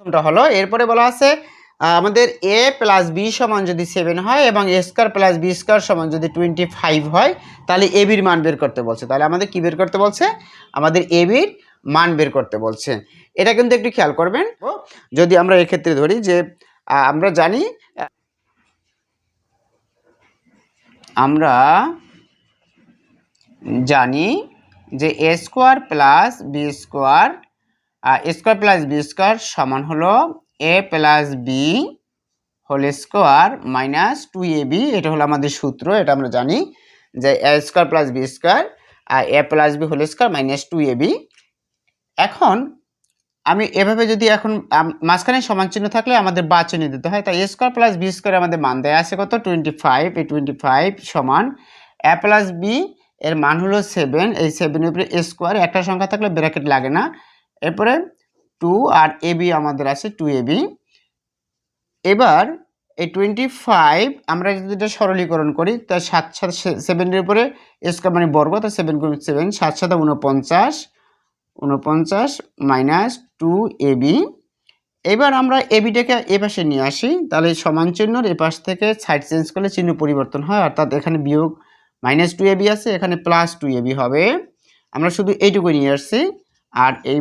প্রথমটা হলো। এরপরে বলা আছে আমাদের a প্লাস b সমান যদি 7 হয় এবং a square plus b square সমান যদি 25 হয়, তাহলে a bর মান বের করতে বলছে। তাহলে আমাদের কি বের করতে বলছে? আমাদের a bর মান বের করতে বলছে। এটা কিন্তু একটু খেয়াল করবেন। যদি আমরা এক্ষেত্রে ধরি যে আমরা জানি যে a square plus b square সমান হলো a plus b whole square minus 2ab। এটা হলো আমাদের সূত্র, এটা আমরা জানি যে a square plus b square a plus b whole square minus 2ab। এখন আমি এভাবে যদি এখন মাঝখানে সমান চিহ্ন থাকলে আমাদের বা চিহ্ন দিতে হয়, তাই a square plus b square আমাদের মান দেয়া আছে কত? 25। এই 25 সমান a প্লাস b এর মান হলো 7, এই 7 এর উপরে a স্কয়ার, একটা সংখ্যা থাকলে ব্র্যাকেট লাগে না। এরপরে 2 আর ab আমাদের আছে 2ab। এবার এই 25 আমরা যদি এটা সরলীকরণ করি, তাই 7 7 এর উপরে স্কয়ার মানে বর্গ, তাই 7 গুণ 7 7 7 49 মাইনাস 2ab। এবার আমরা এবিটাকে এ পাশে নিয়ে আসি, তাহলে সমান চিহ্নর এ পাশ থেকে সাইড চেঞ্জ করলে চিহ্ন পরিবর্তন হয়, অর্থাৎ এখানে বিয়োগ মাইনাস 2ab আছে, এখানে প্লাস 2ab হবে। আমরা শুধু এইটুকু নিয়ে আসছি। আর এই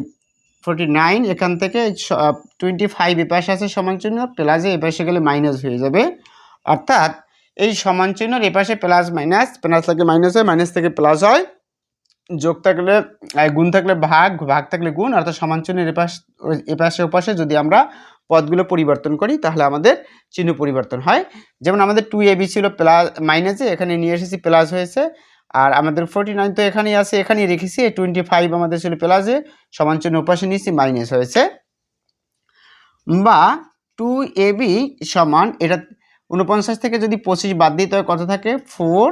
49 এখান থেকে 25 এ পাশে আছে সমান চিহ্ন, প্লাসে এ পাশে গেলে মাইনাস হয়ে যাবে। অর্থাৎ এই সমান চিহ্নর এ পাশে প্লাস মাইনাস, প্লাস থাকলে মাইনাস হয়, মাইনাস থেকে প্লাস হয়, যোগ থাকলে গুণ থাকলে ভাগ, ভাগ থাকলে গুণ, অর্থাৎ সমান চিহ্নের এ পাশে ও পাশে যদি আমরা পদগুলো পরিবর্তন করি তাহলে আমাদের চিহ্ন পরিবর্তন হয়। যেমন আমাদের 2ab ছিল প্লাস মাইনাসে, এখানে নিয়ে এসেছি প্লাস হয়েছে। আর আমাদের 49 তো এখানেই আছে, এখানেই রেখেছি। 25 আমাদের ছিল প্লাসে, সমান চিহ্ন ওপাশে নিয়েছি, মাইনাস হয়েছে। বা 2ab সমান, এটা 49 থেকে যদি 25 বাদ দিই তবে কত থাকে? 4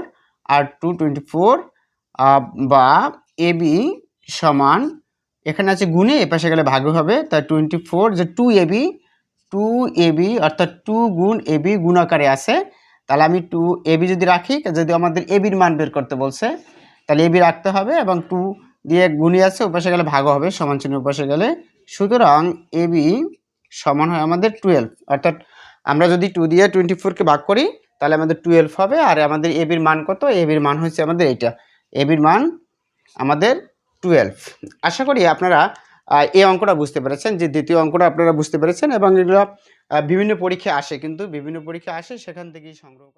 আর 2 24। বা ab সমান, এখানে আছে গুণে, এপাশে গেলে ভাগে হবে, তাই 24 যে 2ab অর্থাৎ 2 গুণ ab গুণাকারে আছে। তাহলে আমি 2ab যদি রাখি, যদি আমাদের ab-র মান বের করতে বলছে তাহলে ab রাখতে হবে, এবং 2 দিয়ে গুণে আছে, ওপাশে গেলে ভাগ হবে, সমান চিহ্ন ওপাশে গেলে। সুতরাং ab সমান হয় আমাদের 12। অর্থাৎ আমরা যদি 2 দিয়ে 24-কে ভাগ করি তাহলে আমাদের 12 হবে। আর আমাদের ab-র মান কত? ab-র মান হচ্ছে আমাদের এইটা, ab-র মান আমাদের 12। আশা করি আপনারা এই অঙ্কটা বুঝতে পেরেছেন, যে দ্বিতীয় অঙ্কটা আপনারা বুঝতে পেরেছেন। এবং এগুলো বিভিন্ন পরীক্ষায় আসে, কিন্তু বিভিন্ন পরীক্ষায় আসে, সেখান থেকেই সংগ্রহ করা।